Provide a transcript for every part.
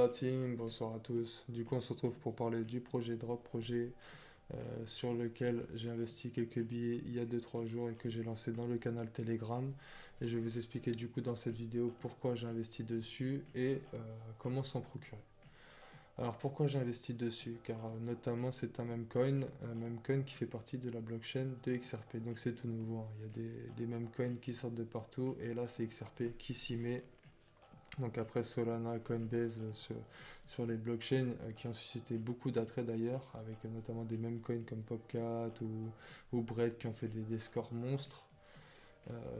La team, bonsoir à tous. Du coup, on se retrouve pour parler du projet Drop, projet sur lequel j'ai investi quelques billets il y a 2 3 jours et que j'ai lancé dans le canal Telegram. Et je vais vous expliquer du coup dans cette vidéo pourquoi j'ai investi dessus et comment s'en procurer. Alors pourquoi j'ai investi dessus? Car notamment c'est un meme coin qui fait partie de la blockchain de XRP. Donc c'est tout nouveau, hein. Il y a des meme coins qui sortent de partout et là c'est XRP qui s'y met. Donc après Solana, Coinbase sur les blockchains qui ont suscité beaucoup d'attrait d'ailleurs, avec notamment des meme coins comme Popcat ou Bread qui ont fait des scores monstres.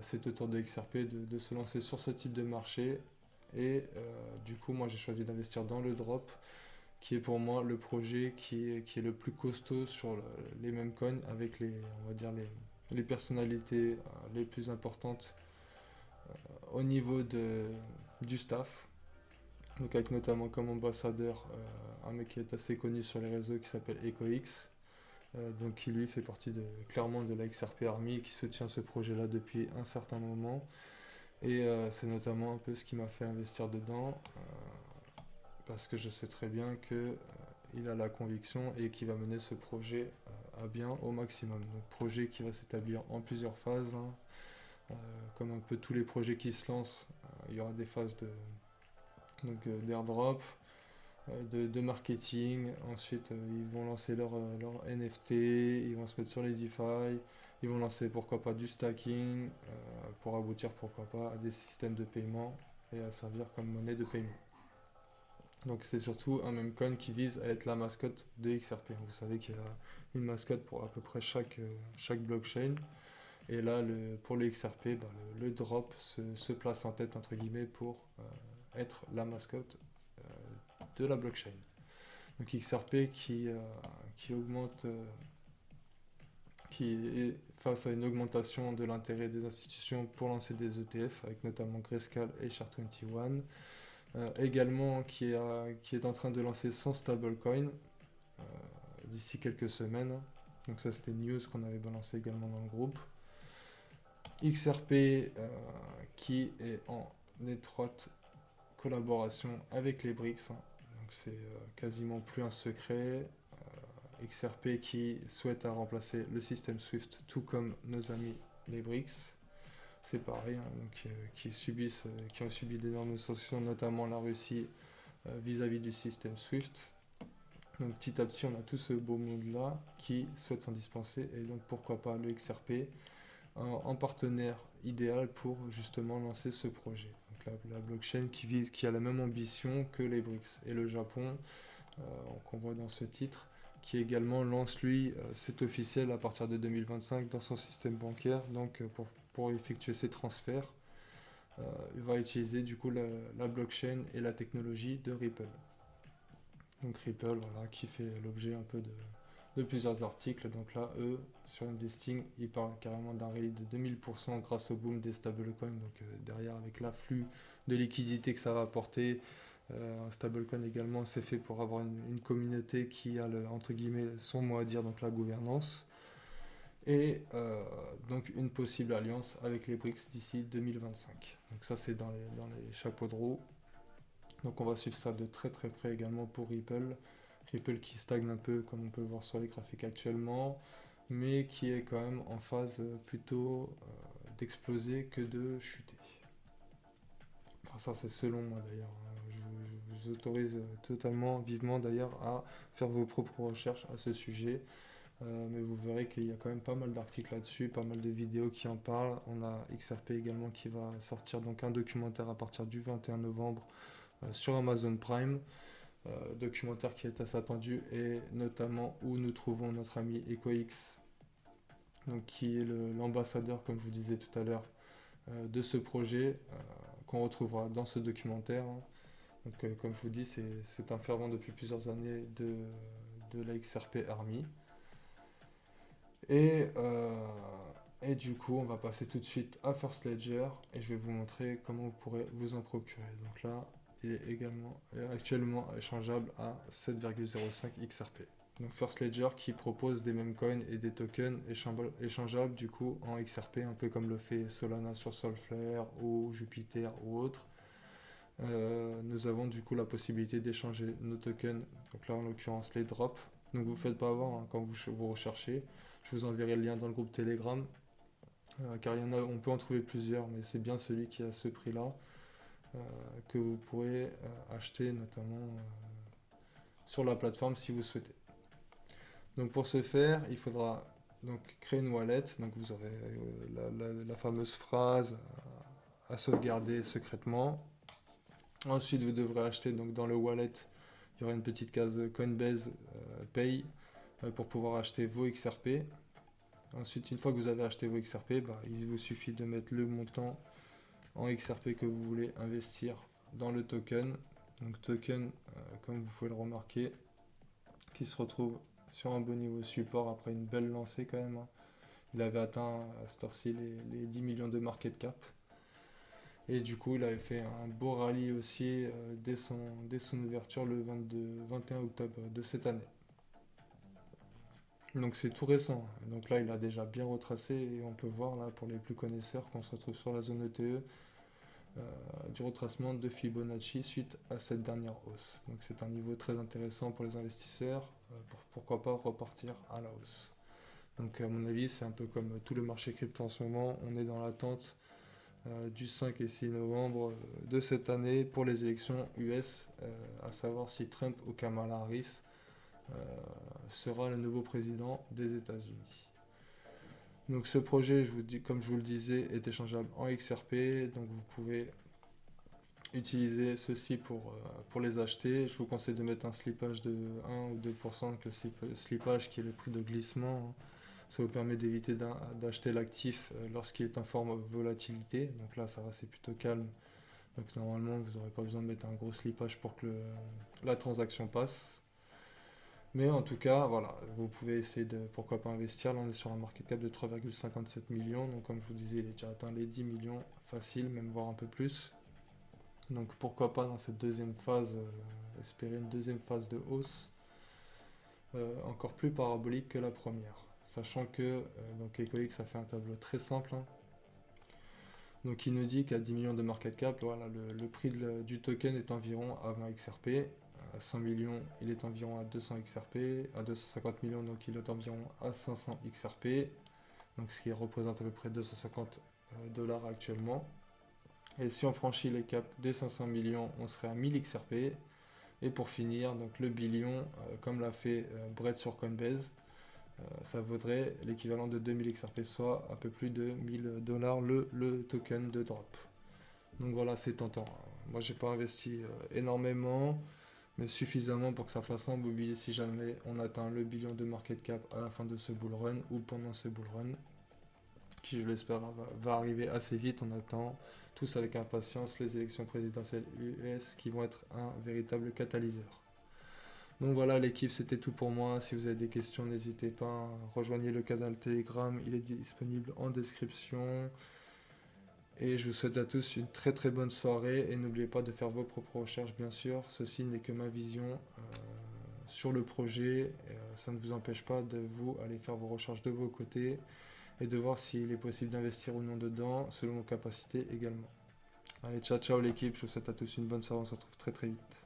C'est au tour de XRP de se lancer sur ce type de marché. Et du coup, moi j'ai choisi d'investir dans le drop, qui est pour moi le projet qui est le plus costaud sur les meme coins, avec on va dire les personnalités les plus importantes au niveau du staff. Donc avec notamment comme ambassadeur un mec qui est assez connu sur les réseaux qui s'appelle EcoX, donc qui lui fait partie clairement de la XRP Army qui soutient ce projet-là depuis un certain moment. Et c'est notamment un peu ce qui m'a fait investir dedans, parce que je sais très bien que il a la conviction et qui va mener ce projet à bien au maximum. Donc projet qui va s'établir en plusieurs phases, hein. Comme un peu tous les projets qui se lancent, il y aura des phases d'airdrop, de marketing. Ensuite, ils vont lancer leur NFT, ils vont se mettre sur les DeFi, ils vont lancer pourquoi pas du stacking pour aboutir pourquoi pas à des systèmes de paiement et à servir comme monnaie de paiement. Donc c'est surtout un meme coin qui vise à être la mascotte de XRP. Vous savez qu'il y a une mascotte pour à peu près chaque blockchain. Et là, pour le XRP, bah, le drop se place en tête, entre guillemets, pour être la mascotte de la blockchain. Donc XRP qui augmente, qui est face à une augmentation de l'intérêt des institutions pour lancer des ETF, avec notamment Grayscale et Share21. Également qui est en train de lancer son stablecoin d'ici quelques semaines. Donc ça c'était une news qu'on avait balancé également dans le groupe. XRP qui est en étroite collaboration avec les BRICS, hein. Donc c'est quasiment plus un secret. XRP qui souhaite à remplacer le système SWIFT, tout comme nos amis les BRICS. C'est pareil, hein, donc, qui ont subi d'énormes sanctions, notamment la Russie vis-à-vis du système SWIFT. Donc petit à petit, on a tout ce beau monde-là qui souhaite s'en dispenser, et donc pourquoi pas le XRP en partenaire idéal pour justement lancer ce projet. Donc la blockchain qui a la même ambition que les BRICS. Et le Japon, qu'on voit dans ce titre, qui également lance lui, c'est officiel à partir de 2025 dans son système bancaire, donc pour effectuer ses transferts, il va utiliser du coup la blockchain et la technologie de Ripple. Donc Ripple, voilà, qui fait l'objet un peu de plusieurs articles. Donc là, eux, sur Investing, ils parlent carrément d'un rallye de 2000% grâce au boom des stablecoins. Donc derrière, avec l'afflux de liquidités que ça va apporter, un stablecoin également, c'est fait pour avoir une communauté qui a, entre guillemets, son mot à dire, donc la gouvernance. Et donc une possible alliance avec les BRICS d'ici 2025. Donc ça, c'est dans les chapeaux de roue. Donc on va suivre ça de très très près également pour Ripple. Ripple qui stagne un peu comme on peut voir sur les graphiques actuellement, mais qui est quand même en phase plutôt d'exploser que de chuter. Enfin ça c'est selon moi d'ailleurs, hein. Je vous autorise totalement, vivement d'ailleurs, à faire vos propres recherches à ce sujet. Mais vous verrez qu'il y a quand même pas mal d'articles là-dessus, pas mal de vidéos qui en parlent. On a XRP également qui va sortir donc un documentaire à partir du 21 novembre sur Amazon Prime. Documentaire qui est assez attendu et notamment où nous trouvons notre ami EcoX, donc qui est l'ambassadeur, comme je vous disais tout à l'heure, de ce projet qu'on retrouvera dans ce documentaire, hein. Donc comme je vous dis, c'est un fervent depuis plusieurs années de la XRP Army. Et, du coup, on va passer tout de suite à First Ledger et je vais vous montrer comment vous pourrez vous en procurer. Donc là, il est également actuellement échangeable à 7,05 XRP. Donc First Ledger qui propose des meme coins et des tokens échangeables du coup en XRP, un peu comme le fait Solana sur Solflare ou Jupiter ou autre. nous avons du coup la possibilité d'échanger nos tokens, donc là en l'occurrence les drops. Donc vous ne faites pas avoir hein, quand vous recherchez. Je vous enverrai le lien dans le groupe Telegram, car il y en a, on peut en trouver plusieurs, mais c'est bien celui qui a ce prix-là euh, que vous pourrez acheter notamment sur la plateforme si vous souhaitez. Donc pour ce faire, il faudra donc créer une wallet. Donc vous aurez la fameuse phrase à sauvegarder secrètement. Ensuite, vous devrez acheter donc dans le wallet, il y aura une petite case Coinbase Pay pour pouvoir acheter vos XRP. Ensuite, une fois que vous avez acheté vos XRP, il vous suffit de mettre le montant en XRP que vous voulez investir dans le token. Donc token, comme vous pouvez le remarquer, qui se retrouve sur un bon niveau de support après une belle lancée quand même. Il avait atteint à cette heure-ci les 10 millions de market cap. Et du coup, il avait fait un beau rallye aussi dès son ouverture le 21 octobre de cette année. Donc c'est tout récent. Donc là, il a déjà bien retracé et on peut voir là pour les plus connaisseurs qu'on se retrouve sur la zone ETE du retracement de Fibonacci suite à cette dernière hausse. Donc c'est un niveau très intéressant pour les investisseurs. Pourquoi pas repartir à la hausse. Donc à mon avis, c'est un peu comme tout le marché crypto en ce moment. On est dans l'attente du 5 et 6 novembre de cette année pour les élections US, à savoir si Trump ou Kamala Harris sera le nouveau président des États-Unis. Donc ce projet, comme je vous le disais, est échangeable en XRP, donc vous pouvez utiliser ceci pour les acheter. Je vous conseille de mettre un slippage de 1 ou 2%, donc le slippage qui est le prix de glissement. Ça vous permet d'éviter d'acheter l'actif lorsqu'il est en forme volatilité. Donc là, ça va, c'est plutôt calme. Donc normalement, vous n'aurez pas besoin de mettre un gros slippage pour que la transaction passe. Mais en tout cas, voilà, vous pouvez essayer de, pourquoi pas investir. Là, on est sur un market cap de 3,57 millions. Donc comme je vous disais, il est déjà atteint les 10 millions facile, même voire un peu plus. Donc pourquoi pas dans cette deuxième phase, espérer une deuxième phase de hausse encore plus parabolique que la première. Sachant que donc EcoX a fait un tableau très simple. Donc il nous dit qu'à 10 millions de market cap, voilà, le prix du token est environ à 20 XRP. À 100 millions, il est environ à 200 XRP. À 250 millions, donc il est environ à 500 XRP. Donc ce qui représente à peu près 250 dollars actuellement. Et si on franchit les caps des 500 millions, on serait à 1000 XRP. Et pour finir, donc le billion, comme l'a fait Brett sur Coinbase, ça vaudrait l'équivalent de 2000 XRP, soit un peu plus de 1000 dollars le token de drop. Donc voilà, c'est tentant. Moi, j'ai pas investi énormément, mais suffisamment pour que ça fasse un beau billet si jamais on atteint le billion de market cap à la fin de ce bull run ou pendant ce bull run, qui je l'espère va arriver assez vite. On attend tous avec impatience les élections présidentielles US qui vont être un véritable catalyseur. Donc voilà l'équipe, c'était tout pour moi. Si vous avez des questions, n'hésitez pas. Rejoignez le canal Telegram, il est disponible en description. Et je vous souhaite à tous une très très bonne soirée. Et n'oubliez pas de faire vos propres recherches, bien sûr. Ceci n'est que ma vision sur le projet. Ça ne vous empêche pas de vous aller faire vos recherches de vos côtés et de voir s'il est possible d'investir ou non dedans, selon vos capacités également. Allez, ciao ciao l'équipe, je vous souhaite à tous une bonne soirée, on se retrouve très très vite.